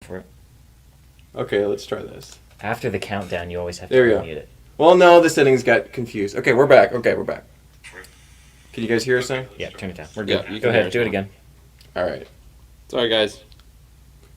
For it. Okay, let's try this. After the countdown, you always have to There we go. unmute it. Well, no, the settings got confused. Okay, we're back. Can you guys hear us now? Yeah, turn it down. We're good. Yeah, you Go can hear ahead, us do it now. again. All right. Sorry, guys.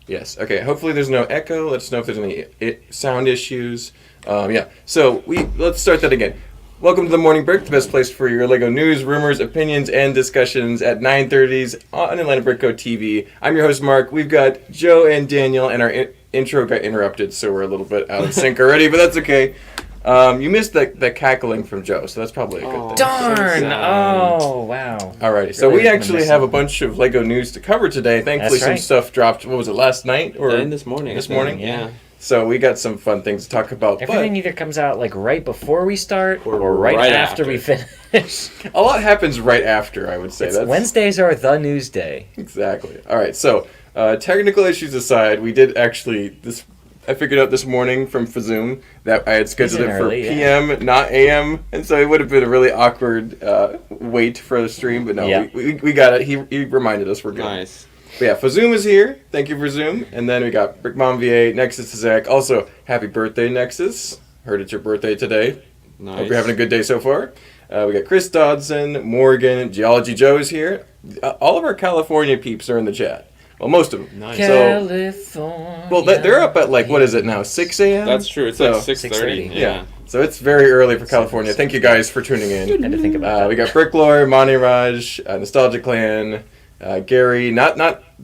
Yes. Okay. Hopefully, there's no echo. Let us know if there's any sound issues. Yeah. So let's start that again. Welcome to the Morning Brick, the best place for your Lego news, rumors, opinions, and discussions at 9:30s on Atlanta Brickco TV. I'm your host, Mark. We've got Joe and Daniel, and our intro got interrupted, so we're a little bit out of sync already, but that's okay. You missed the cackling from Joe, so that's probably a good thing. Darn! sad. Oh, wow. Alrighty, so Really we gonna actually miss have it. a bunch of Lego news to cover today. Thankfully, That's some right. stuff dropped. What was it, last night or And this morning. This I think. morning? Yeah. So we got some fun things to talk about. Everything either comes out like right before we start Or or right, right after after. we finish. But a lot happens right after, I would say. Wednesdays are the news day. Exactly. All right. So technical issues aside, we did actually I figured out this morning from Zoom that I had scheduled in it for early, yeah. PM, not AM, and so it would have been a really awkward wait for the stream. But no, Yeah. we got it. He reminded us we're good. Nice. But yeah, Fazoom is here. Thank you for Zoom. And then we got Brick Mom VA, Nexus to Zach. Also, happy birthday, Nexus. Heard it's your birthday today. Nice. Hope you're having a good day so far. We got Chris Dodson, Morgan, Geology Joe is here. All of our California peeps are in the chat. Well, most of them. Nice. California. Well, they're up at what is it now, 6 a.m.? That's true. It's So- like 6:30. 6:30. Yeah. So it's very early for California. Thank you guys for tuning in. Had to think about that. We got Bricklore, Monty Raj, Nostalgia Clan, Gary. Not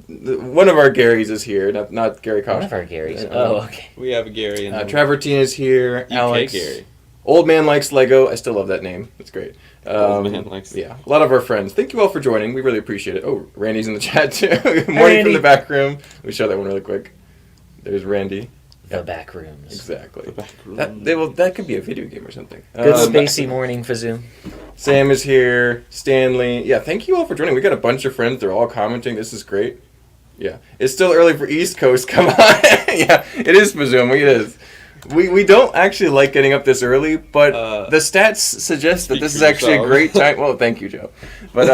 one of our Garys is here. Not Gary Koch. One of our Garys. Oh, okay. We have a Gary and Trevor Teen is here. UK Alex. Gary. Old Man Likes Lego. I still love that name. It's great. Old Man Likes- Yeah, a lot of our friends. Thank you all for joining. We really appreciate it. Oh, Randy's in the chat too. Morning Randy. from the back room. Let me show that one really quick. There's Randy. The back rooms. Exactly. The back room. That could be a video game or something. Good spacey morning for Zoom. Sam is here. Stanley. Yeah, thank you all for joining. We got a bunch of friends. They're all commenting. This is great. Yeah. It's still early for East Coast. Come on. Yeah, it is for Zoom. It is. We don't actually like getting up this early, but the stats suggest that speak this for is actually a yourself. great time. Well, thank you, Joe. But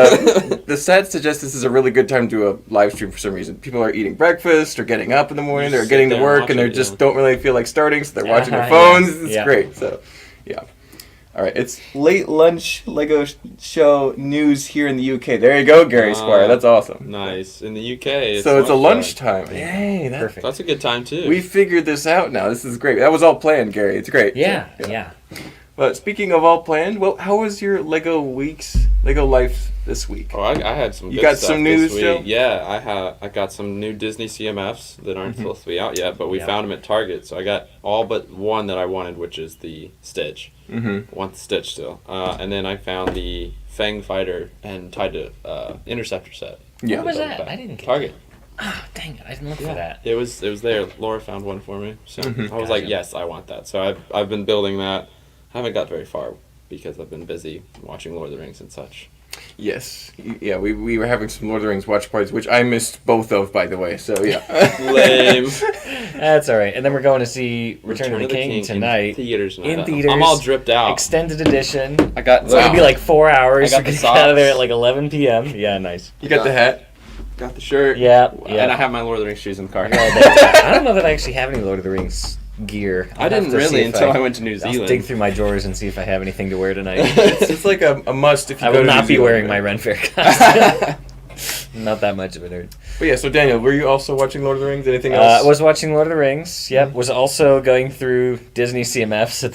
the stats suggest this is a really good time to do a live stream for some reason. People are eating breakfast or getting up in the morning. They're Just getting sit to there and work and watch they it, just yeah. don't really feel like starting, so they're watching their Yeah. phones. It's Yeah. great. So, yeah. All right, it's late lunch Lego show news here in the UK. There you go, Gary Squire. That's awesome. Nice. In the UK. So it's a lunchtime. lunchtime. Yay, Perfect. That's a good time too. we figured this out now. This is great. That was all planned, Gary. It's great. Yeah, So, yeah. But speaking of all planned, well, how was your Lego life this week? Oh, I had some. You good got stuff some this news, week. Joe? Yeah, I got some new Disney CMFs that aren't supposed to be out yet, but we Yeah. found them at Target. So I got all but one that I wanted, which is the Stitch. Mm-hmm. Want the Stitch still. And then I found the Fang Fighter and tied to Interceptor set. Yeah. What was Double that? back. I didn't get Target. Oh, dang it. I didn't look for that. It was there. Laura found one for me, so Mhm. I was like, Gotcha. yes, I want that. So I've been building that. I haven't got very far because I've been busy watching Lord of the Rings and such. Yes. Yeah, we were having some Lord of the Rings watch parties, which I missed both of, by the way. So, yeah. Lame. That's all right. And then we're going to see Return of the King tonight. in theaters. In tonight. theaters. I'm all dripped out. Extended edition. I got. It's going to be like 4 hours. I got We're the gonna get out of there socks. at like 11 p.m. Yeah, nice. You got the hat? Got the shirt. Yeah, yeah. And I have my Lord of the Rings shoes in the car. I don't know that I actually have any Lord of the Rings gear. I I'll have didn't to see really if until I went to New I'll Zealand. dig through my drawers and see if I have anything to wear tonight. It's like a must if you I go will to not New be Zealand, wearing right? my Ren Fair costume. Not that much of a nerd. But yeah, so Daniel, were you also watching Lord of the Rings? Anything else? I was watching Lord of the Rings. Yep. Was also going through Disney CMFs at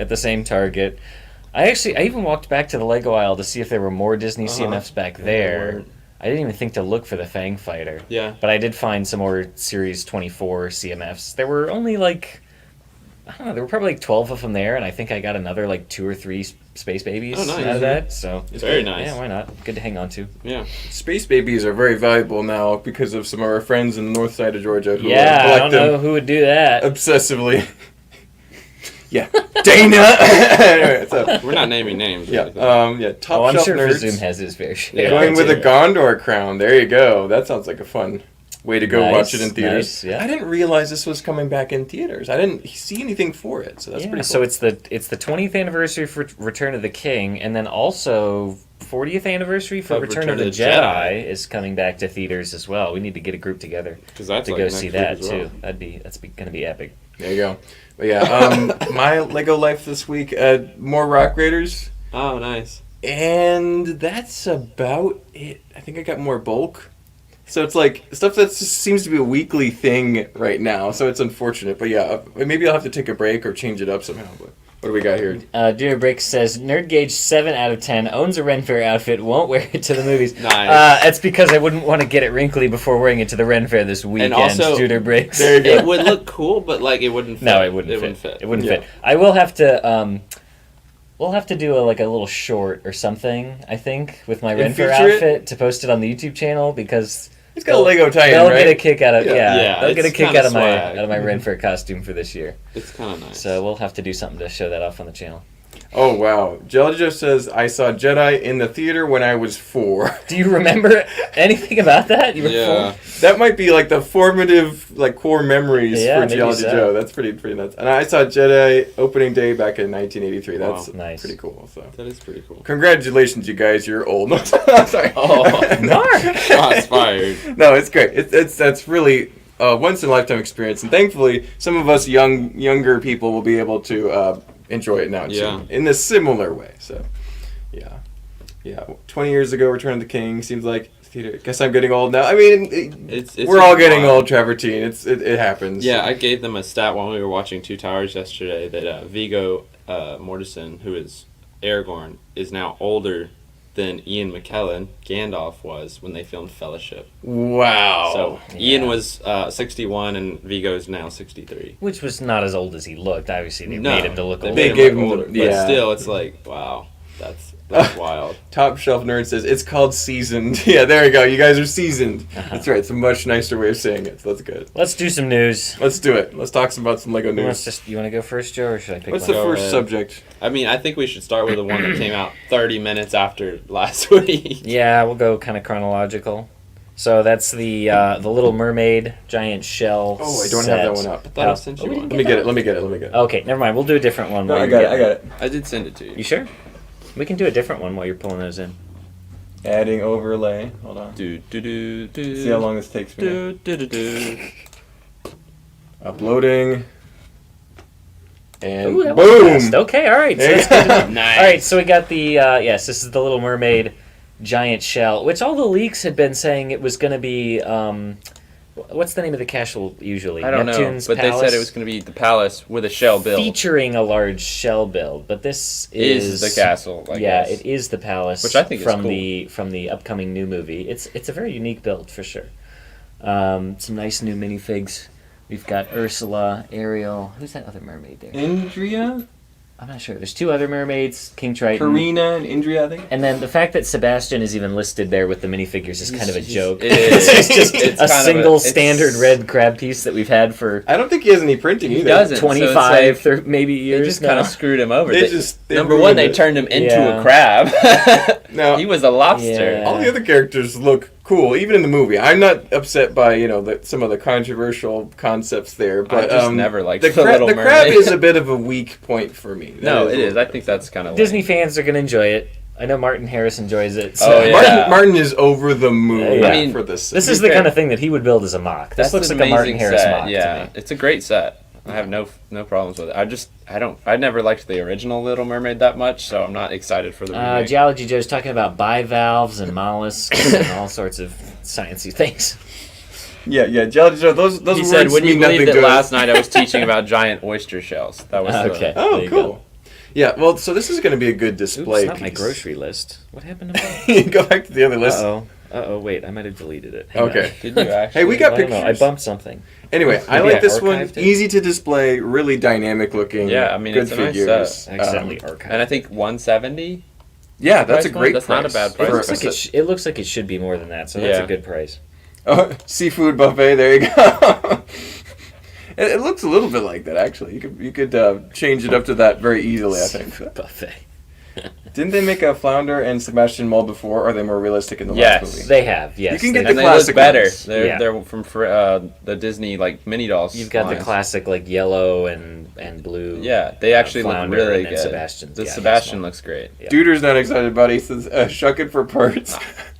the same Target. I even walked back to the Lego aisle to see if there were more Disney CMFs back Yeah, there. there weren't. I didn't even think to look for the Fang Fighter. Yeah. But I did find some more Series 24 CMFs. There were only like, I don't know, there were probably like 12 of them there, and I think I got another like 2 or 3 Space Babies Oh, nice. out of that. So It's very nice. yeah, why not? Good to hang on to. Yeah. Space babies are very valuable now because of some of our friends in the north side of Georgia who Yeah, I collect don't them know who would do that. obsessively. Yeah. Dana! Anyway, so, We're not naming names. or yeah, anything. Top Oh, I'm Shelf sure Nerds. Zoom has his fair share. Yeah. Going with a Yeah. Gondor crown. There you go. That sounds like a fun Way to go Nice, watch it in theaters. nice, yeah. I didn't realize this was coming back in theaters. I didn't see anything for it, so that's Yeah, pretty cool. so it's the 20th anniversary for Return of the King, and then also 40th anniversary for Return of the Jedi is coming back to theaters as well. We need to get a group together Because that's to like go next see week that as well. too. That's going to be epic. There you go. But yeah, my Lego life this week, more Rock Raiders, Oh, nice. and that's about it. I think I got more bulk. So it's like stuff that just seems to be a weekly thing right now, so it's unfortunate. But yeah, maybe I'll have to take a break or change it up somehow. But what do we got here? Junior Brick says, Nerd Gauge 7 out of 10, owns a Ren Fair outfit, won't wear it to the movies. Nice. That's because I wouldn't want to get it wrinkly before wearing it to the Ren Fair this weekend, also- Junior Bricks. There you go. It would look cool, but like it wouldn't fit. No, it wouldn't fit. It wouldn't Yeah. fit. I will have to. We'll have to do a little short or something. I think with my Ren Fair feature it? outfit to post it on the YouTube channel because It's got a Lego tie-in, they'll right? get a kick out of Yeah, they'll get a it's kick kinda out of swag. my Ren Fair costume for this year. It's kind of nice. So we'll have to do something to show that off on the channel. Oh wow, Jeljo says I saw Jedi in the theater when I was 4. Do you remember anything about that? You were yeah. That might be like the formative, like core memories Yeah, for maybe Geology so. Joe. That's pretty nuts. And I saw Jedi opening day back in 1983. That's Wow. Nice. pretty cool. So That is pretty cool. congratulations, you guys. You're old. No, sorry. Oh, Mark! shots fired. No, it's great. That's really a once in a lifetime experience, and thankfully, some of us younger people will be able to enjoy it now Yeah. too, in a similar way. So, yeah. 20 years ago, Return of the King seems like theater. Guess I'm getting old now. I mean, It's we're all getting wild. old, Trevor Teen. It happens. Yeah, I gave them a stat while we were watching Two Towers yesterday that Viggo Mortensen, who is Aragorn, is now older than Ian McKellen, Gandalf, was when they filmed Fellowship. Wow. So Yeah. Ian was 61 and Viggo is now 63. Which was not as old as he looked. Obviously, they No, made him to look they older. They made him gave look him the- older, but yeah. still, it's like wow, that's wild. Top Shelf Nerd says it's called seasoned. Yeah, there you go. You guys are seasoned. That's right. It's a much nicer way of saying it. So that's good. Let's do some news. Let's do it. Let's talk about some Lego You want news. you want to go first, Joe, or should I pick What's one? the Go first ahead. subject? I mean, I think we should start with the one that came out 30 minutes after last week. Yeah, we'll go kind of chronological. So that's the Little Mermaid giant shell. Oh, I don't have that one up. I thought I sent you we one. Let me get it. Let me get it. Okay, never mind. We'll do a different one. No, while I you're got it. getting I got it. I did send it to you. You sure? We can do a different one while you're pulling those in. Adding overlay. Hold on. Do do do do. See how long this takes me. Do do do do. Uploading. And Ooh, that was boom. fast. Okay, all right. So There you that's good to know. Nice. All right, so we got the yes. This is the Little Mermaid giant shell, which all the leaks had been saying it was going to be. What's the name of the castle usually? I don't Neptune's know, but Palace? they said it was going to be the palace with a shell build. featuring a large shell build, but this is the castle, I yeah, guess. it is the palace, Which I think is from cool. from the upcoming new movie. It's a very unique build for sure. Some nice new minifigs. We've got Ursula, Ariel. Who's that other mermaid there? Indria, I'm not sure. There's two other mermaids, King Triton. Karina, and Indria, I think. And then the fact that Sebastian is even listed there with the minifigures is kind of a joke. it is. It's just It's a kind of a- single it's- standard red crab piece that we've had for I don't think he has any printing He either. doesn't. So it's 25 like- maybe They years just kind now. of screwed him over. They They- just they number one, ruined they it. turned him into Yeah. a crab. No. He was a lobster. Yeah. All the other characters look cool, even in the movie. I'm not upset by some of the controversial concepts there, but just never liked the the crab. Little The crab Mermaid. is a bit of a weak point for me. No, That it a is. little I think that's kind of Disney fans are going to enjoy it. I know Martin Harris enjoys it. So. Oh, yeah. Martin is over the moon Yeah. I mean, for this. This To is be the fair- kind of thing that he would build as a mock. This That's looks an like a Martin amazing Harris set. mock Yeah, to me. it's a great set. I have no problems with it. I never liked the original Little Mermaid that much, so I'm not excited for the remake. Geology Joe's talking about bivalves and mollusks and all sorts of sciencey things. yeah. Those He words said, "Would you mean nothing believe that to us." last night I was teaching about giant oyster shells?" That was Okay. Oh, There you cool. go. Yeah, well, so this is going to be a good Oops, display. not my piece. grocery list. What happened to mine? Go back to the other list. Uh-oh, wait, I might have deleted it. Hang Okay. on. Did you actually? Hey, we got I don't know, I pictures. bumped something. Anyway, I Maybe like I this one. archived it? Easy to display, really dynamic looking. Yeah, I mean, good it's a nice figures. set. I accidentally archived And I think 170. Yeah, that's a Price point? great That's price. not a bad it. price. for Looks a like set. it looks like it should be more than that, so that's Yeah. a good price. Oh, seafood buffet. There you go. It looks a little bit like that, actually. You could change it up to that very easily, I think. Buffet. Didn't they make a Flounder and Sebastian mold before, or are they more realistic in the Yes. last movie? They have, yes. You can get They- the And they look classic better. ones. Yeah. They're from the Disney like mini dolls. You've got lines. the classic like yellow and blue. Yeah, they actually look Flounder, really and then good. Sebastian's, The yeah, he's Sebastian small. looks great. Yeah. Duder's not excited about it. He says, shuck it for parts.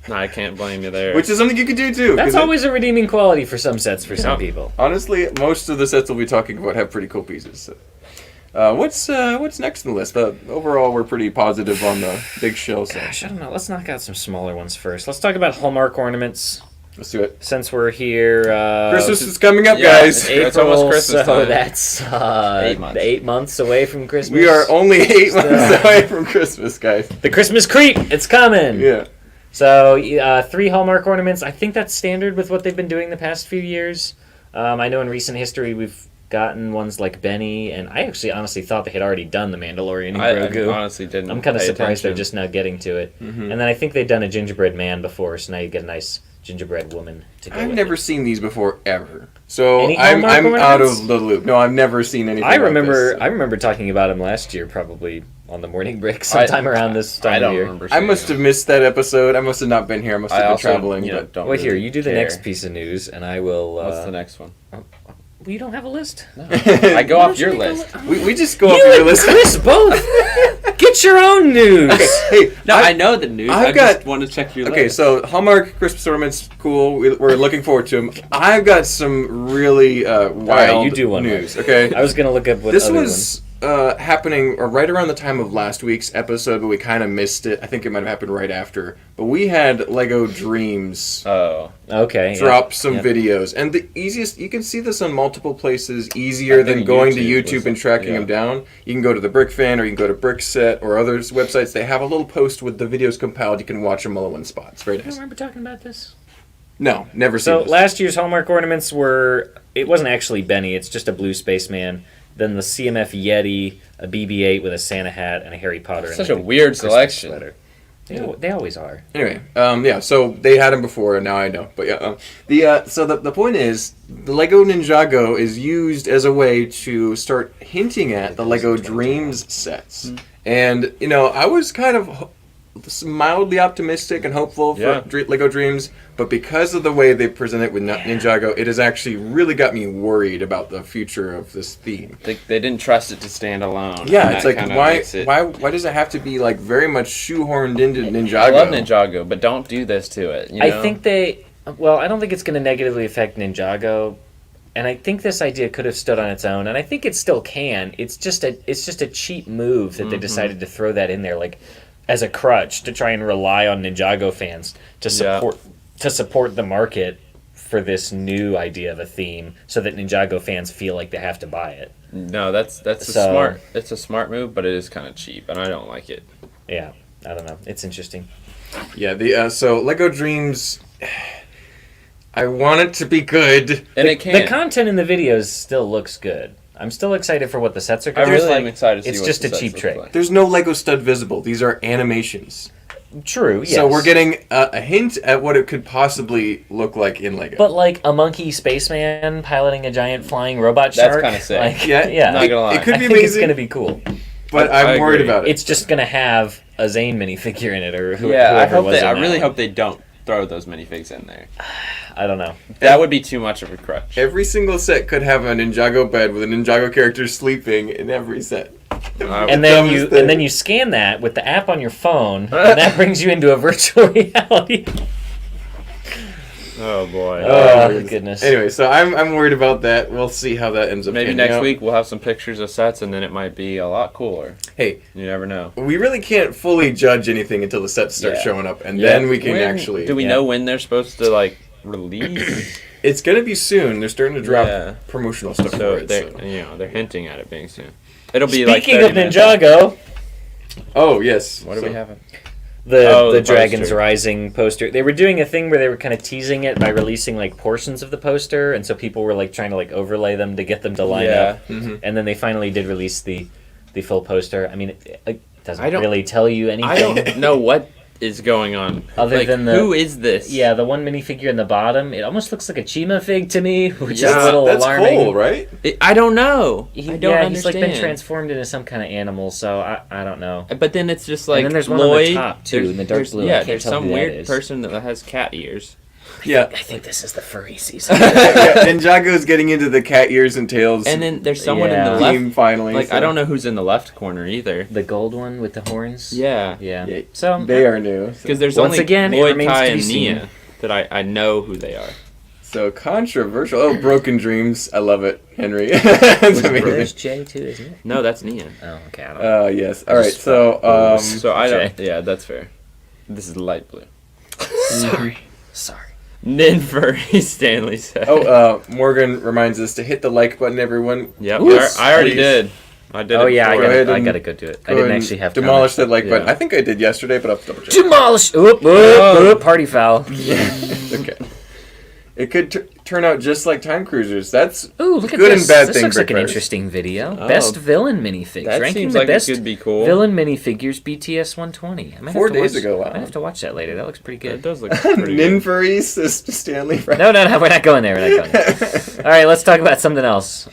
No, I can't blame you there. Which is something you could do, too. That's 'cause always a redeeming quality for some sets for some Yeah. people. honestly, most of the sets we'll be talking about have pretty cool pieces. So. What's next on the list? Overall, we're pretty positive on the big shell set. Gosh, I don't know. Let's knock out some smaller ones first. Let's talk about Hallmark ornaments. Let's do it. Since we're here, Christmas is coming up, Yeah, guys. it's almost Christmas so time. that's 8 months. 8 months away from Christmas. We are only 8 months away from Christmas, guys. The Christmas creep. It's coming. Yeah. So 3 Hallmark ornaments. I think that's standard with what they've been doing the past few years. I know in recent history we've gotten ones like Benny, and I actually honestly thought they had already done the Mandalorian and I Grogu. honestly didn't. I'm kind of pay surprised they're attention. just now getting to it. Mm-hmm. And then I think they've done a gingerbread man before, so now you get a nice gingerbread woman to go I've with never it. seen these before ever. So Any I'm Hallmark out ornaments? of the loop. No, I've never seen anything. I like remember this. I remember talking about him last year, probably on the morning break, sometime around this time I don't of year. remember. I seeing must them. have missed that episode. I must have not been here. I must have I been also, traveling. you know, But don't Well, here really you do the care. next piece of news, and I will. What's the next one? Well, you don't have a list. I go Why off don't you your make a list. we just go You off your and list. Chris both get your own news. Hey, No, I know the news. I've I got- just want to check your Okay, list. so Hallmark Christmas ornaments, cool. We're looking forward to them. I've got some really wild you do one news. more. Okay, I was gonna look up what this other was happening right around the time of last week's episode, but we kind of missed it. I think it might have happened right after. But we had Lego Dreams Oh, one. Okay. drop some yeah. videos, and the easiest you can see this on multiple places easier I than think going to YouTube YouTube was- and tracking yeah. them down. You can go to the Brick Fan, or you can go to Brickset or other websites. They have a little post with the videos compiled. You can watch them all in one spot. It's very You nice. remember talking about this? No, never seen So this. last year's Hallmark ornaments were. It wasn't actually Benny. It's just a blue spaceman. Then the CMF Yeti, a BB-8 with a Santa hat, and a Harry Potter. and such like a weird Christmas selection. sweater. They always are. Anyway, yeah, so they had him before, and now I know. But yeah, so the point is, the Lego Ninjago is used as a way to start hinting at the Lego Dreams sets. And, you know, I was kind of mildly optimistic and hopeful for Yeah. Lego Dreams, but because of the way they present it with Ninjago, it has actually really got me worried about the future of this theme. they didn't trust it to stand alone. Yeah, and it's that like kinda why makes it- why does it have to be like very much shoehorned into Ninjago? I love Ninjago, but don't do this to it. You know? I think they. Well, I don't think it's going to negatively affect Ninjago, and I think this idea could have stood on its own, and I think it still can. It's just a cheap move that they decided to throw that in there, like as a crutch to try and rely on Ninjago fans to support the market for this new idea of a theme, so that Ninjago fans feel like they have to buy it. No, that's a So- smart. It's a smart move, but it is kind of cheap, and I don't like it. Yeah, I don't know. It's interesting. Yeah, the so Lego Dreams. I want it to be good. And it The can. content in the videos still looks good. I'm still excited for what the sets are I going to really look am like. excited to see It's what just the a sets cheap look trick. like. There's no Lego stud visible. These are animations. True, yes. So we're getting a hint at what it could possibly look like in Lego. But like a monkey spaceman piloting a giant flying robot That's shark. kinda sick. Like, yeah, yeah. Not gonna lie. It could I be think it's amazing, going to be cool. but I I'm worried agree. about it. It's just going to have a Zane minifigure in it, or Yeah, I whoever hope was they. in I that really one. hope they don't throw those minifigs in there. I don't know. That would be too much of a crutch. Every single set could have a Ninjago bed with a Ninjago character sleeping in every set. And Dumbest thing. then you scan that with the app on your phone, and that brings you into a virtual reality. Oh boy. Oh, goodness. Anyway, so I'm worried about that. We'll see how that ends up. Maybe panning next out. week we'll have some pictures of sets, and then it might be a lot cooler. Hey, You never know. we really can't fully judge anything until the sets start Yeah. showing up, and then we can When- actually. Do we Yeah. know when they're supposed to like release? It's gonna be soon. They're starting to drop Yeah. promotional stuff So for it. they're So. they're hinting at it being soon. It'll be like Speaking 30 of minutes. Ninjago, Oh yes. What do So- we have? the the Dragons poster. Rising poster. They were doing a thing where they were kind of teasing it by releasing like portions of the poster, and so people were like trying to like overlay them to get them to line Yeah. up. Mhm. And then they finally did release the full poster. I mean, it doesn't I don't- really tell you anything. I don't know what is going on? Other than the- who is this? Yeah, the one minifigure in the bottom, it almost looks like a Chima fig to me, which is Yeah, a little That's alarming. Cole, right? I don't know. I don't yeah, understand. he's like been transformed into some kind of animal, so I don't know. But then it's just like and then there's one Lloyd, on the top too, in the dark blue. I Yeah, can't there's tell some who that weird is. person that has cat ears. Yeah. I think this is the furry season. Yeah, Ninjago's getting into the cat ears and tails And then there's someone in Yeah. the left. theme finally. Like so- I don't know who's in the left corner either. The gold one with the horns. Yeah, Yeah. Yeah, So They are new. So, because there's Once only again, it Lloyd, remains Ty, to be and seen. Nia that I know who they are. so controversial. Oh, Broken Dreams. I love it, Henry. That's amazing. there's Jay too, isn't it? No, that's Nia. Oh, okay. I don't know. Yes. All right. Just So So I don't. Okay. Yeah, that's fair. This is light blue. Sorry. Sorry. Nin furry, Stanley said. Morgan reminds us to hit the like button, everyone. Yep, Ooh, I already please. did. I did. Oh it yeah, I before. Go ahead gotta, I and gotta go do it. I Go didn't and actually have demolish comments. that like button. Yeah. I think I did yesterday, but I'll double check. Demolish! Oop, oop, Oh. oop, party foul. Okay. It could turn out just like Time Cruisers. That's Ooh, look at Good this. and bad This thing, looks like an Brick Brothers. interesting video. Oh. Best villain minifigs. That Ranking seems the like best it could be cool. villain minifigures BTS 120. I might 4 have to days watch, ago, wow. I might have to watch that later. That looks pretty It good. does look pretty Nin good. furries, says Stanley. No, we're not going there. We're not going there. All right, let's talk about something else.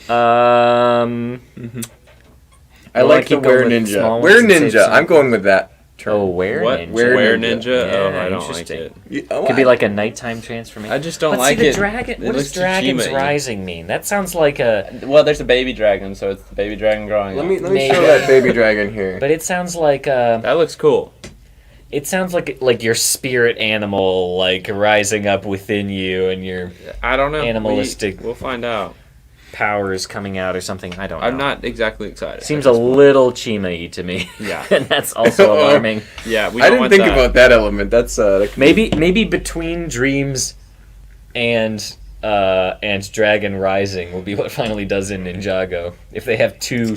I Well, like I the keep Were going with Ninja. small Were ones and save Ninja. some. I'm going with that term. Oh, where What? ninja? Where Where Ninja? Ninja? Oh, Yeah, I don't like interesting. it. Could be like a nighttime transformation. I just don't But like see, it. the dragon. It What looks does too Dragon's Chima-y. Rising mean? That sounds like a. Well, there's a baby dragon, so it's the baby dragon growing Let up. me Maybe. show that baby dragon here. But it sounds like a. That looks cool. It sounds like your spirit animal like rising up within you and your I don't know. Animalistic. We'll find out. powers coming out or something. I don't know. I'm not exactly excited. Seems a little Chima-y to me. Yeah. And that's also Oh. alarming. Yeah, we I don't didn't want think that. about that element. That's that could be- Maybe between Dreams and Dragon Rising will be what finally does in Ninjago. If they have two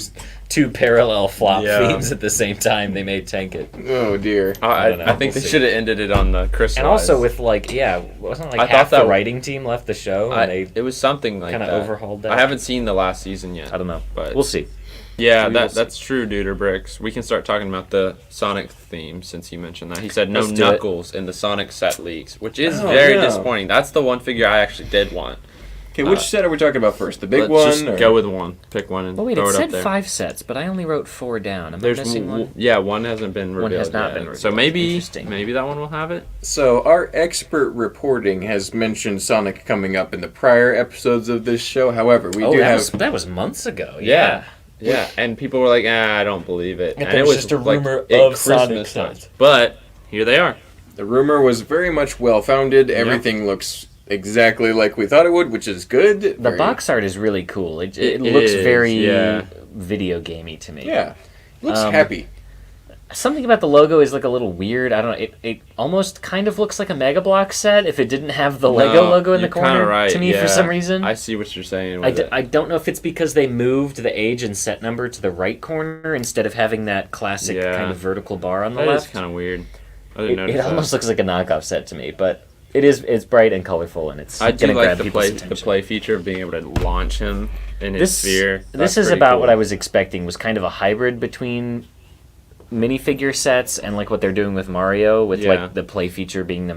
parallel flop Yeah. themes at the same time, they may tank it. Oh dear. I don't know. I think We'll they see. should have ended it on the crystallized. And also with wasn't it I like thought half the that- writing team left the show and they it was something like kind that. of overhauled that. I haven't seen the last season yet. I don't know, but we'll see. Yeah, We will that's true, Duder Bricks. We can start talking about the Sonic theme since he mentioned that. He said no Let's do it. Knuckles in the Sonic set leaks, which is Oh, very no. disappointing. That's the one figure I actually did want. Okay, which set are we talking about first? The big Let's one? just or- go with one. Pick one and Oh wait, throw it it up said there. 5 sets, but I only wrote 4 down. Am There's I missing one? yeah, one hasn't been revealed. One has not yet. been revealed. So maybe Interesting. that one will have it. So our expert reporting has mentioned Sonic coming up in the prior episodes of this show. However, we do have that was months ago. Yeah. Yeah, and people were like, I don't believe it. And And there it was was just a like, rumor at of Sonic Christmas time. sets. But here they are. the rumor was very much well founded. Everything looks exactly like we thought it would, which is good. The box art is really cool. It It looks is, very yeah. video gamey to me. Yeah, looks Um, happy. Something about the logo is like a little weird. I don't know. It almost kind of looks like a Mega Block set if it didn't have the Lego No, logo in the you're kinda corner. right, To me, yeah. for some reason, I see what you're saying. I, With d- it. I don't know if it's because they moved the age and set number to the right corner instead of having that classic Yeah. kind of vertical bar on the That is left. kind of weird. I didn't It notice that. almost looks like a knockoff set to me, but it's bright and colorful and it's I do gonna like grab the people's play attention. feature of being able to launch him in his This sphere. this is about what I was expecting. Was kind of a hybrid between minifigure sets and like what they're doing with Mario, with Yeah. like the play feature being the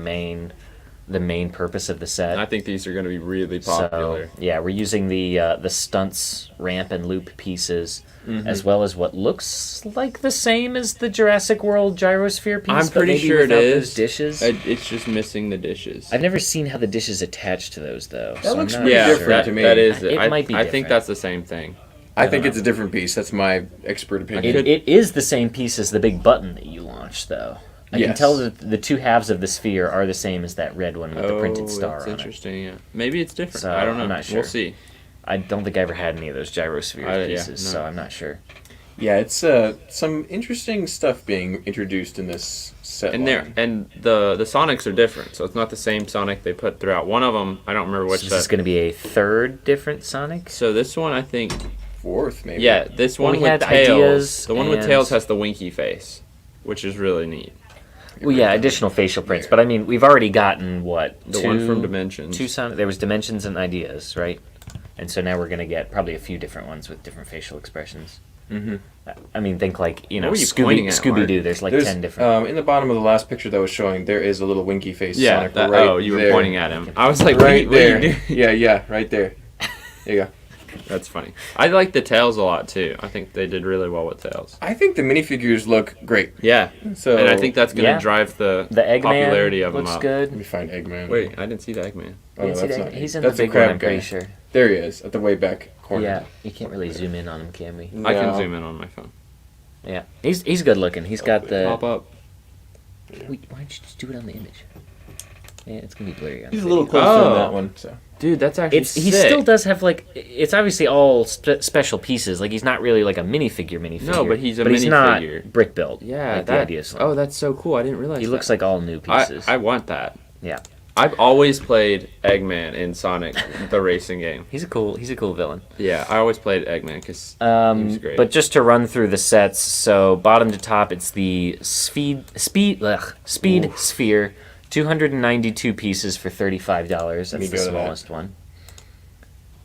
main purpose of the set. I think these are going to be really popular. So yeah, we're using the stunts, ramp, and loop pieces, Mm-hmm. as well as what looks like the same as the Jurassic World gyrosphere piece. I'm but pretty maybe sure it without is. those dishes. It's just missing the dishes. I've never seen how the dishes attach to those though. so I'm looks not pretty yeah, sure. different that, to me. that is it. It might be I think different. that's the same thing. I think know. it's a different piece. That's my expert opinion. It is the same piece as the big button that you launched, though. I can Yes. tell that the two halves of the sphere are the same as that red one with the printed star that's on it. interesting. Yeah, maybe it's different. So, I don't know. I'm not sure. We'll see. I don't think I ever had any of those gyrosphere Yeah, pieces, no. so I'm not sure. Yeah, it's some interesting stuff being introduced in this set. And line. the Sonics are different, so it's not the same Sonic they put throughout. One of them, I don't remember which. So this is going to be a third different Sonic? So this one, I think, Fourth, maybe. yeah, this Well, one we with had Tails. ideas The one with and- Tails has the winky face, which is really neat. Well, yeah, additional facial prints, but I mean, we've already gotten, what, The one from Dimensions. Two Sonic, there was Dimensions and Ideas, right? And so now we're going to get probably a few different ones with different facial expressions. Mhm. I mean, think like, What were you pointing at, Scooby Doo. Mark? There's like There's 10 different. in the bottom of the last picture that was showing, there is a little winky face Yeah. Sonic right you were there. pointing at him. I was like, Right what are there. you doing? Yeah, right there. There you go. That's funny. I like the tails a lot too. I think they did really well with tails. I think the minifigures look great. Yeah. So And I think that's going to Yeah. drive the The popularity Eggman of them looks up. good. let me find Eggman. Wait, I didn't see the Eggman. Oh, no, You see that's that? not. He's in That's the a big one, crab I'm pretty guy. sure. There he is at the way back corner. Yeah, you can't really zoom in on him, can we? I can No. zoom in on my phone. Yeah, he's good looking. He's got the. Pop up. Wait, why don't you just do it on the image? Yeah, it's gonna be blurry on. He's a the little video. closer Oh. on that one. So Dude, that's actually He still does have like it's obviously all special pieces. Like he's not really like a minifigure. No, but he's a he's not minifigure. brick built. Yeah, like the that. idea is. Oh, that's so cool. I didn't realize He looks that. like all new pieces. I want that. Yeah. I've always played Eggman in Sonic, the racing game. He's a cool villain. Yeah, I always played Eggman because he was great. But just to run through the sets, so bottom to top, it's the speed sphere, 292 pieces for $35. That's me the go to that. smallest one.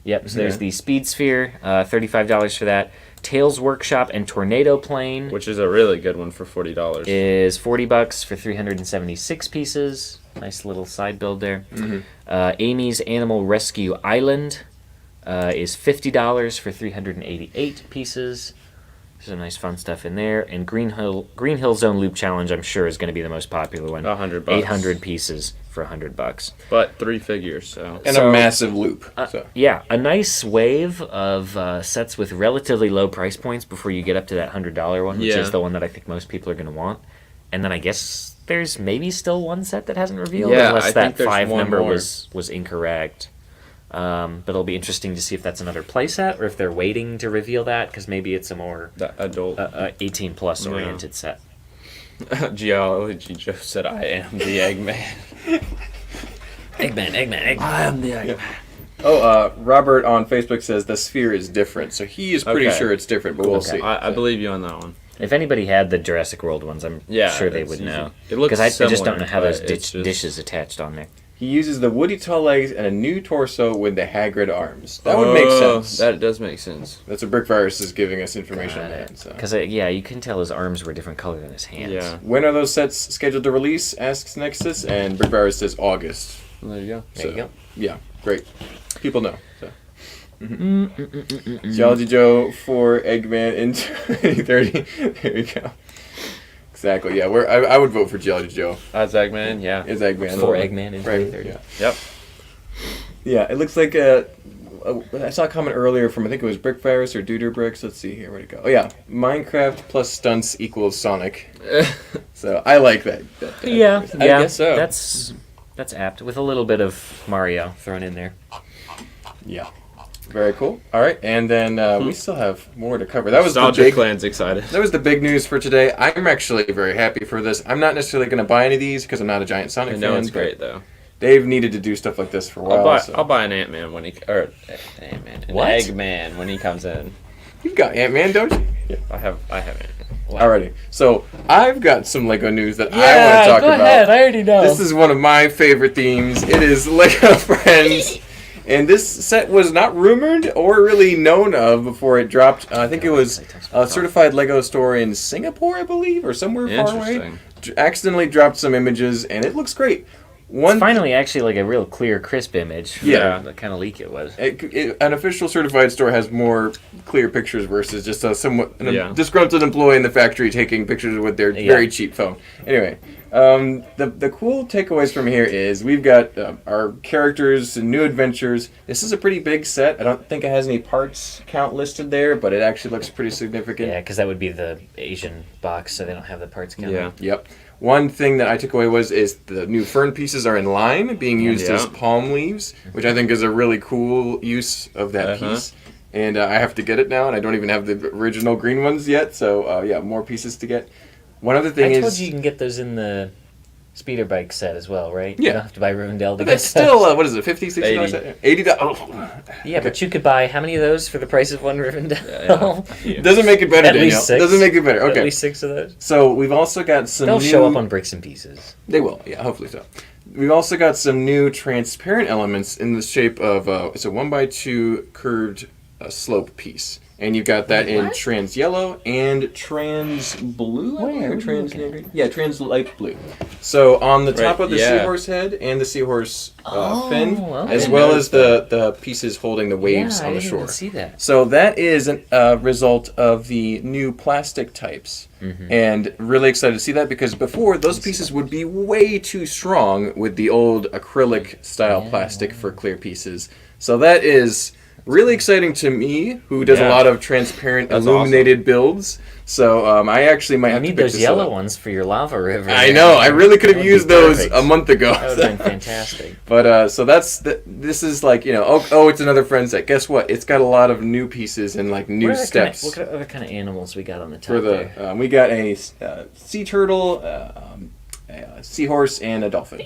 Yep. So there's Yeah. the speed sphere, $35 for that. Tails Workshop and Tornado Plane which is a really good one for $40. is $40 for 376 pieces. Nice little side build there. Amy's Animal Rescue Island is $50 for 388 pieces. There's some nice fun stuff in there. And Green Hill Zone Loop Challenge, I'm sure, is going to be the most popular one. $100. 800 pieces for $100. But 3 figures, so. and So- a massive loop. So Yeah, a nice wave of sets with relatively low price points before you get up to that $100 one, which Yeah. is the one that I think most people are going to want. And then I guess there's maybe still one set that hasn't revealed, Yeah, unless I that think there's 5 one number more. was incorrect. But it'll be interesting to see if that's another playset or if they're waiting to reveal that, because maybe it's a more The adult. 18 plus Yeah. oriented set. Geology Joe said, I am the Eggman. Eggman. I am the Eggman. Robert on Facebook says the sphere is different, so he is pretty Okay. sure it's different, but we'll Okay. see. I believe you on that one. If anybody had the Jurassic World ones, I'm sure they it's would easy. know. It looks Because I just similar, don't know how those but it's just- dishes attached on there. He uses the woody tall legs and a new torso with the Hagrid arms. That would make sense. That does make sense. That's what Brick Virus is giving us information on that. So. Because you can tell his arms were a different color than his hands. Yeah. When are those sets scheduled to release? Asks Nexus, and Brick Virus says August. There you go. There you go. Yeah, great. People know. So. Geology Joe for Eggman in 2030. There you go. Exactly. Yeah, I would vote for Geology Joe. That's Eggman, yeah. Is Eggman For Eggman in Right, 2030. Yeah. Yep. Yeah, it looks like I saw a comment earlier from I think it was Brick Virus or Duder Bricks. Let's see here, where'd it go? Oh yeah, Minecraft plus stunts equals Sonic. So I like that. Yeah, I guess so. That's apt with a little bit of Mario thrown in there. Yeah. Very cool. All right, and then we still have more to cover. That was the Nostalgia big. Clan's excited. That was the big news for today. I'm actually very happy for this. I'm not necessarily going to buy any of these because I'm not a giant Sonic I know fan. it's but great though. Dave needed to do stuff like this for a while. so. I'll buy an Ant-Man when he Ant-Man, an What? Eggman when he comes in. You've got Ant-Man, don't you? Yeah. I have Ant-Man. Alrighty. So I've got some Lego news that I want to talk about. I already know. This is one of my favorite themes. It is Lego Friends. And this set was not rumored or really known of before it dropped. I think it was a certified Lego store in Singapore, I believe, or somewhere far away. Interesting. Accidentally dropped some images, and it looks great. It's finally actually like a real clear, crisp image. For Yeah. the kind of leak it was. An official certified store has more clear pictures versus just a somewhat Yeah. disgruntled employee in the factory taking pictures with their very cheap phone. Anyway, the cool takeaways from here is we've got our characters and new adventures. This is a pretty big set. I don't think it has any parts count listed there, but it actually looks pretty significant. Yeah, because that would be the Asian box, so they don't have the parts count. Yeah. Yep. One thing that I took away is the new fern pieces are in line, being used Yeah. as palm leaves, which I think is a really cool use of that piece. And I have to get it now, and I don't even have the original green ones yet. So yeah, more pieces to get. One other thing I told is you can get those in the speeder bike set as well, right? Yeah. You don't have to buy Rivendell to but get that's still those. what is it, $50, $60? $80. Oh. Yeah, but you could buy how many of those for the price of one Rivendell? Yeah. Doesn't make it better, At Danielle. least 6. Doesn't make it better. At Okay. least 6 of those. So we've also got some. They'll new... show up on Bricks and Pieces. They will, yeah, hopefully so. We've also got some new transparent elements in the shape of it's a 1x2 curved slope piece. And you've got that in what? trans yellow and trans blue. I believe, Where? or trans trans light blue. So on the top Right, of the yeah. seahorse head and the seahorse fin, okay. as I well noticed as the pieces holding the waves yeah, on I the didn't shore. even see that. So that is a result of the new plastic types. And really excited to see that because before those pieces would be way too strong with the old acrylic style plastic for clear pieces. So that is really exciting to me, who does a Yeah. lot of transparent That's illuminated builds. So I actually might You have to need pick those this yellow up. ones for your lava river. I know. I really could That have would used be those perfect. a month ago. That would have been fantastic. But so this is like, you know, oh, it's another friend set. Guess what? It's got a lot of new pieces and like new steps. What other kind of animals we got on the top For there? the we got a sea turtle, a seahorse, and a dolphin.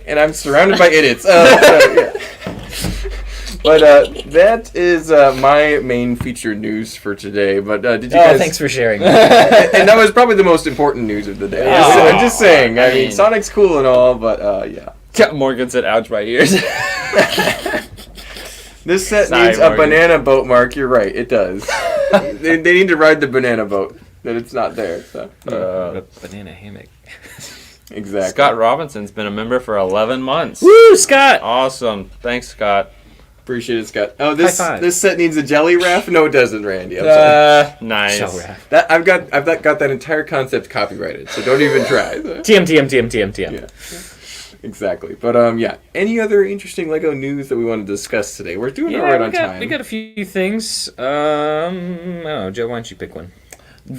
And I'm surrounded by idiots. Yeah. But that is my main featured news for today. But did you guys? Thanks for sharing that. And that was probably the most important news of the day. Yeah. I'm just saying. I mean, mean- Sonic's cool and all, but yeah. Morgan said, "Ouch, my ears." This set Sorry, needs a Morgan. banana boat, Mark. You're right. It does. they need to ride the banana boat. That it's not there. So. What a banana hammock. Exactly. Scott Robinson's been a member for 11 months. Woo, Scott! Awesome. Thanks, Scott. Appreciate it, Scott. Oh, this High five. this set needs a jelly raft. No, it doesn't, Randy. I'm sorry. Nice. Shell raft. That I've got that entire concept copyrighted. So don't even try. TM. Yeah. Exactly. But yeah. Any other interesting Lego news that we want to discuss today? We're doing all right on time. we got a few things. I don't know, Joe, why don't you pick one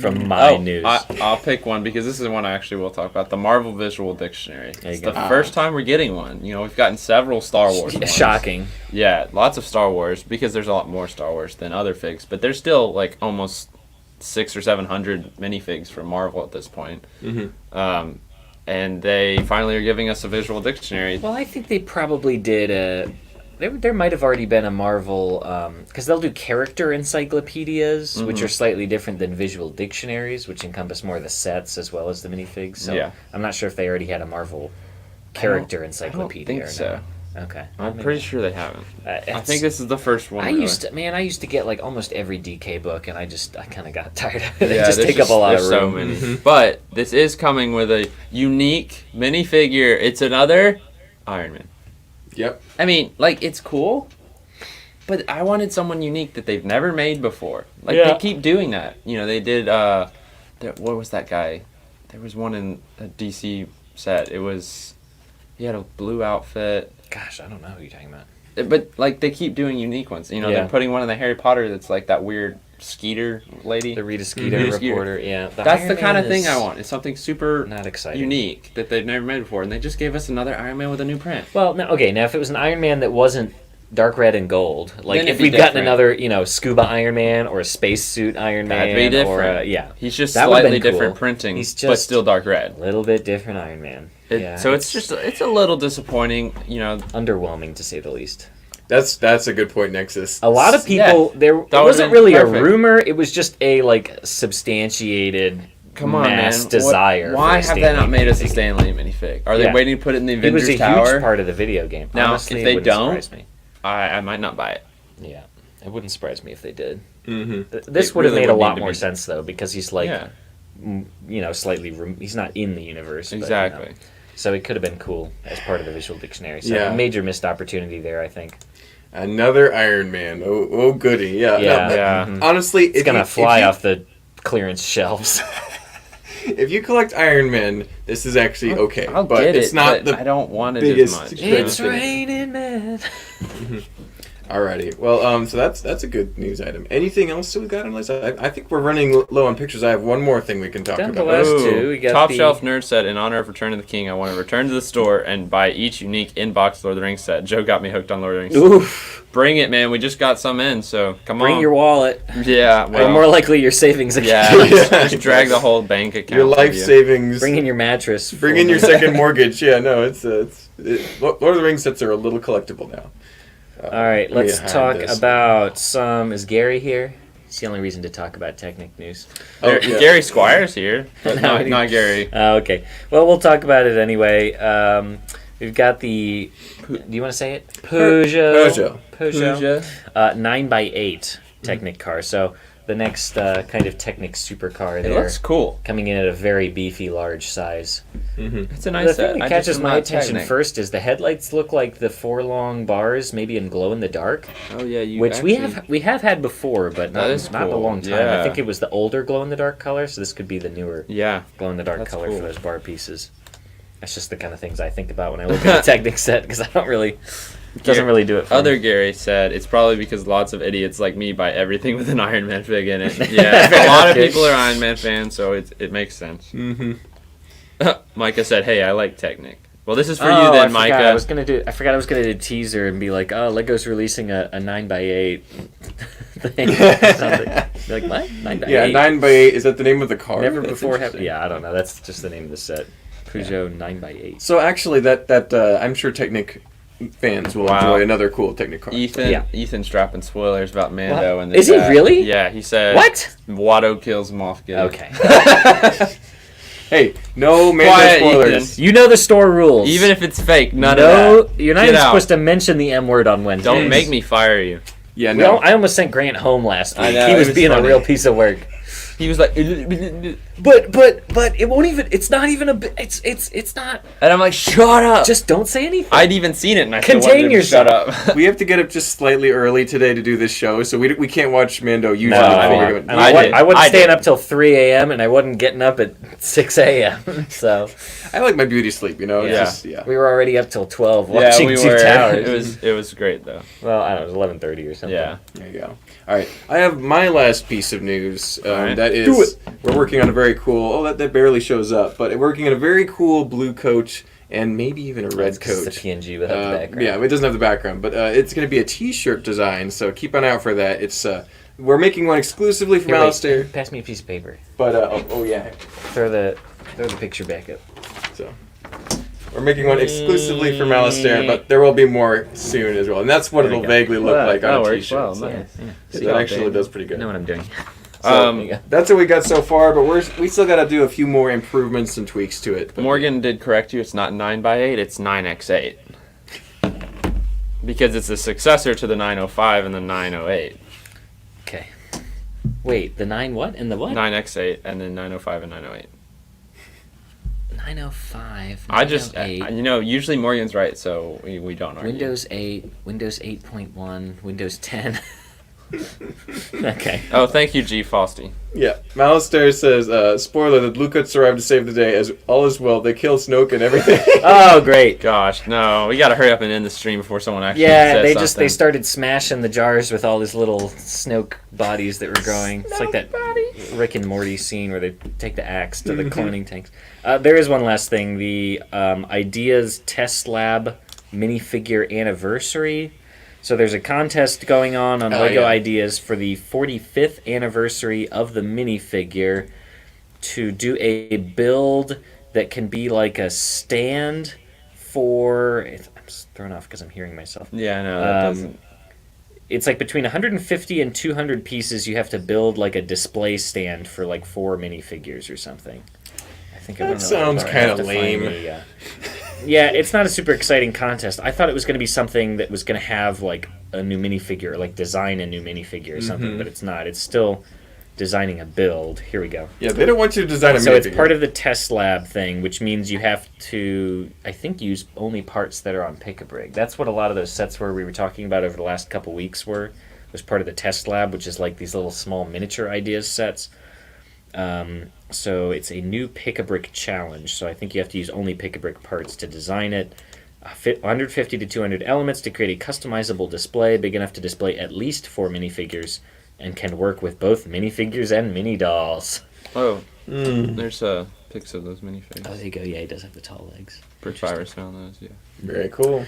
from my news? I'll pick one because this is one I actually will talk about. The Marvel Visual Dictionary. There you It's go. the first time we're getting one. You know, we've gotten several Star Wars ones. Shocking. Yeah, lots of Star Wars because there's a lot more Star Wars than other figs, but there's still like almost 600 or 700 minifigs from Marvel at this point. And they finally are giving us a visual dictionary. Well, I think they probably did a. There might have already been a Marvel, because they'll do character encyclopedias, which are slightly different than visual dictionaries, which encompass more of the sets as well as the minifigs. So Yeah. I'm not sure if they already had a Marvel character encyclopedia. think or so. not. Okay. I'm pretty sure they haven't. I It's- think this is the first one. I really. used to get like almost every DK book, and I kind of got tired of it. They Yeah, just there's take up a lot of there's room. so many. But this is coming with a unique minifigure. It's another Iron Man. Yep. I mean, like, it's cool, but I wanted someone unique that they've never made before. Like, Yeah. they keep doing that. You know, they did, what was that guy? There was one in a DC set. It was, he had a blue outfit. Gosh, I don't know who you're talking about. But, like, they keep doing unique ones. You know, Yeah. they're putting one in the Harry Potter that's like that weird Skeeter lady. The Rita Skeeter Rita Skeeter. reporter, yeah. That's Iron the kind Man of thing is I want. It's something super Not exciting. unique that they've never made before. And they just gave us another Iron Man with a new print. Well, now if it was an Iron Man that wasn't dark red and gold, like Then if it'd be we'd gotten different. another, scuba Iron Man or a spacesuit Iron Man, That'd be different. or yeah, He's just That would've slightly been different cool. printing, He's but just- still dark red. a little bit different Iron Man. So it's a little disappointing, you know. underwhelming to say the least. That's a good point, Nexus. A lot of people it would've wasn't been really perfect. a rumor. It was just a like substantiated Come on, mass man. desire. Why for a have Stan they not Lee made us a minifigure. Stan Lee minifig? Are they Yeah. waiting to put it in the It Avengers was a Tower? huge part of the video game. Now, Honestly, if it they wouldn't don't- surprise me. I might not buy it. Yeah, it wouldn't surprise me if they did. Mm-hmm. This It would have really made a would lot need to more be- sense though, because he's like, Yeah, slightly. He's not in the universe. but, exactly. So it could have been cool as part of the visual dictionary. So Yeah. a major missed opportunity there, I think. Another Iron Man. Oh goody. Yeah. Yeah. No, Yeah. Mhm. honestly, It's gonna fly off the clearance shelves. If you collect Iron Man, this is actually okay. I'll but get it's it, not but the I don't want it biggest as much. Yeah. It's raining men. Alrighty. Well, so that's a good news item. Anything else that we got on the list? I think we're running low on pictures. I have one more thing we can talk Down about. below. Last Ooh, two, we got Top the- Shelf Nerd said, in honor of Return of the King, I want to return to the store and buy each unique in-box Lord of the Rings set. Joe got me hooked on Lord of the Rings. Oof. Bring it, man. We just got some in, so come Bring on. your wallet. Yeah, Or well, more likely your savings account. yeah. Yeah. Just drag the whole bank account. Your with life you. savings. Bring in your mattress. Bring in your second mortgage. Yeah, no, Lord of the Rings sets are a little collectible now. All right, let me let's hide talk this. about some. Is Gary here? It's the only reason to talk about Technic news. Oh, yeah. Gary Squire's here, but No, not Gary. Okay. Well, we'll talk about it anyway. We've got the. Do you want to say it? Peugeot. 9x8 Technic car. So the next kind of Technic supercar It there. looks cool. Coming in at a very beefy, large size. It's a The nice set. thing that I just catches am my not attention Technic. first is the headlights look like the 4 long bars, maybe in glow in the dark, Oh yeah, you which actually, we have had before, but That not, is not in a cool. long time. Yeah. I think it was the older glow in the dark color, so this could be the newer Yeah. glow in the dark That's color cool. for those bar pieces. That's just the kind of things I think about when I look at a Technic set because I don't really. It doesn't really do it for Other me. Gary said it's probably because lots of idiots like me buy everything with an Iron Man fig in it. Yeah, a lot of Good. people are Iron Man fans, so it makes sense. Mm-hmm. Micah said, "Hey, I like Technic." Well, this is for you I then, forgot. Micah. I forgot I was gonna do a teaser and be like, "Oh, Lego's releasing a 9x8 thing." Something. Be like, what? 9x8? Yeah, 9x8. Is that the name of the car? Never That's before have. interesting. Yeah, I don't know. That's just the name of the set. Peugeot 9x8. So actually, that I'm sure Technic fans will Wow. enjoy another cool Technic car. Ethan, Yeah. Ethan's dropping spoilers about Mando What? and the Is he dad. really? Yeah, he said. What? Watto kills Moff Gideon. Okay. Hey, no Mando Quiet, spoilers. Ethan. You know the store rules. Even if it's fake, none no, of that. you're not Get even out. supposed to mention the M word on Wednesdays. Don't make me fire you. Yeah, No, no. I almost sent Grant home last I week. know, He it was was being funny. a real piece of work. He was like, But it won't even. It's not even a. It's not. and I'm like, shut up. Just don't say anything. I'd even seen it, and I still Contain wanted him to yourself. shut up. We have to get up just slightly early today to do this show, so we can't watch Mando usually. No, before I, we mean, go. I wasn't I staying did. up till 3 a.m. and I wasn't getting up at 6 a.m. So I like my beauty sleep, you know. It's Yeah. just, yeah. we were already up till 12 Yeah, watching we Two were. Towers. It was great though. Well, I don't know, it was 11:30 or something. Yeah. There you go. All right, I have my last piece of news. right. That is, Do it. we're working on a very cool. Oh, that barely shows up, but we're working on a very cool blue coach and maybe even a red It's 'cause coach. it's a PNG without the background. Yeah, it doesn't have the background, but it's going to be a T-shirt design. So keep an eye out for that. It's we're making one exclusively from Here, wait, Alistair. pass me a piece of paper. But oh yeah, Throw the picture back up. so we're making one exclusively from Alistair, but there will be more soon as well, and that's what There we it'll go. vaguely look like on that a works T-shirt. well. so Nice. so See that how actually big- does pretty good. I know what I'm doing. So, Um, that's what we got so far, but we still got to do a few more improvements and tweaks to it. But Morgan did correct you. It's not 9x8. It's 9x8. Because it's the successor to the 905 and the 908. Okay. Wait, the 9 what and the what? 9x8 and then 905 and 908. 905. I just, 908. usually Morgan's right, so we don't argue. Windows 8, Windows 8.1, Windows 10. Okay. Oh, thank you, G. Fausty. yeah, Alistair says, spoiler: the Blue Coats arrived to save the day. As all is well, they kill Snoke and everything. Oh, great. Gosh, no, we gotta hurry up and end the stream before someone actually Yeah, says they something. started smashing the jars with all these little Snoke bodies that were growing. It's like that Rick and Morty scene where they take the axe to the cloning tanks. There is one last thing: the Ideas Test Lab minifigure anniversary. So there's a contest going on Oh, Lego yeah. Ideas for the 45th anniversary of the minifigure to do a build that can be like a stand for. I'm just thrown off because I'm hearing myself. Yeah, no, that doesn't. It's like between 150 and 200 pieces. You have to build like a display stand for like 4 minifigures or something. I think That I don't know sounds I have kinda to find lame. yeah, it's not a super exciting contest. I thought it was going to be something that was going to have like a new minifigure, or like design a new minifigure or something, but it's not. It's still designing a build. Here we go. Yeah, they don't want you to design a So it's minifigure. part of the test lab thing, which means you have to, I think, use only parts that are on Pick-a-Brig. That's what a lot of those sets were we were talking about over the last couple weeks were. Was part of the test lab, which is like these little small miniature ideas sets. So it's a new Pick-a-Brick challenge. So I think you have to use only Pick-a-Brick parts to design it. 150 to 200 elements to create a customizable display big enough to display at least 4 minifigures and can work with both minifigures and mini dolls. Oh, there's pics of those minifigs. Oh, there you go. Yeah, he does have the tall legs. Brick Virus found those, yeah. Very cool.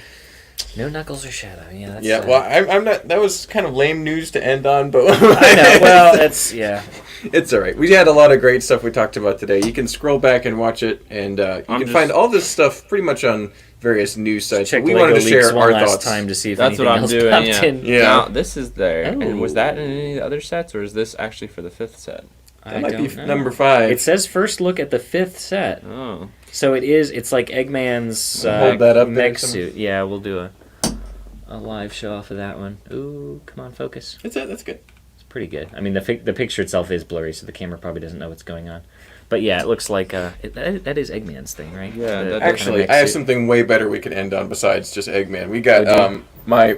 No Knuckles or Shadow. Yeah, that's, Yeah, well, I'm not. That was kind of lame news to end on, but I know. Well, it's yeah. it's all right. We had a lot of great stuff we talked about today. You can scroll back and watch it, and you can find all this stuff pretty much on various news sites. Check We Lego wanted to Leaks share one our last thoughts. time to see if That's anything what I'm else doing, popped yeah. in. Yeah. Now, this is there. And was Oh. that in any of the other sets, or is this actually for the 5th set? That might be number 5. It says first look at the 5th set. Oh. So it's like Eggman's Hold that up there mech somewhere. suit. Yeah, we'll do a live show off of that one. Ooh, come on, focus. That's it. That's good. It's pretty good. I mean, the picture itself is blurry, so the camera probably doesn't know what's going on. But yeah, it looks like that is Eggman's thing, right? Yeah, The that- Actually, mech I have suit. something way better we can end on besides just Eggman. We got Oh, do you?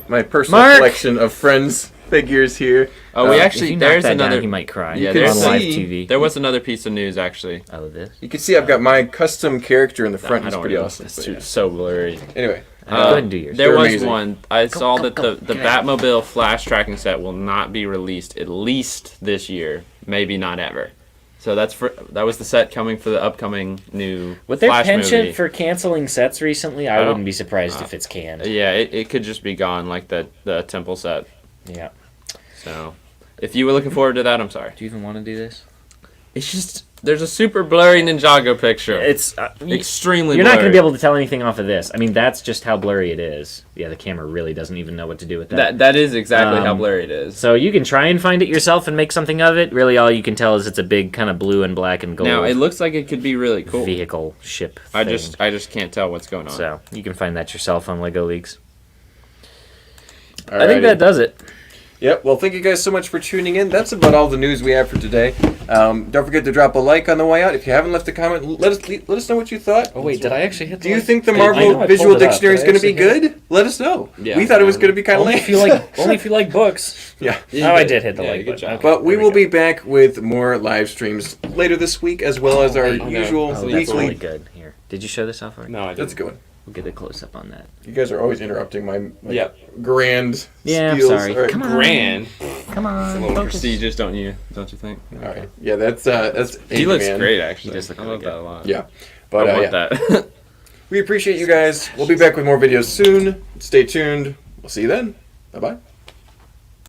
my personal Mark! collection of Friends figures here. Oh, we If actually you knock there's that down, another. he might cry. Yeah, on there's- live see- TV. There was another piece of news actually. Oh, this. You can see I've got my custom character in the front. I It's don't pretty know. awesome. It's but too, yeah. so blurry. Anyway, Go ahead and do yours. There They're was amazing. one. I saw go, that go. the Get out. Batmobile flash tracking set will not be released at least this year, maybe not ever. So that was the set coming for the upcoming new With their Flash penchant movie. for canceling sets recently, I Oh. wouldn't be surprised if it's canned. Yeah, it could just be gone like the Temple set. Yeah. So if you were looking forward to that, I'm sorry. Do you even want to do this? It's just there's a super blurry Ninjago picture. It's extremely. You're not going to blurry. be able to tell anything off of this. I mean, that's just how blurry it is. Yeah, the camera really doesn't even know what to do with that. That is exactly how Um, blurry it is. So you can try and find it yourself and make something of it. Really, all you can tell is it's a big kind of blue and black and gold Now it looks like it could be really cool. vehicle ship I thing. just can't tell what's going on. So you can find that yourself on Lego Leaks. I alrighty. think that does it. Yep. Well, thank you guys so much for tuning in. That's about all the news we have for today. Don't forget to drop a like on the way out. If you haven't left a comment, let us know what you thought. Oh wait, did I actually hit? Do you think the I know I Marvel pulled Visual it up. Dictionary is Did I going to be actually hit good? Let us know. Yeah. We thought it was going to be kind of Only lame. if you like books. Yeah. Oh, I did hit the Yeah, like good button. job. Okay, But we there will go. be back with more live streams later this week, as well as our Oh, no. usual Oh, that's weekly. really good. Here, did you show this off already? No, I That's didn't. a good one. We'll get a close up on that. You guys are always interrupting my Yep. grand Yeah, I'm spiels. sorry. All right. Come on. Grand. Come on, It's a little focus. Prestigious, don't you think? All right. Yeah, that's He looks Eggman. great, actually. He does look I really love good. that a lot. Yeah. But I want yeah, that. we appreciate you guys. We'll be back with more videos soon. Stay tuned. We'll see you then. Bye bye.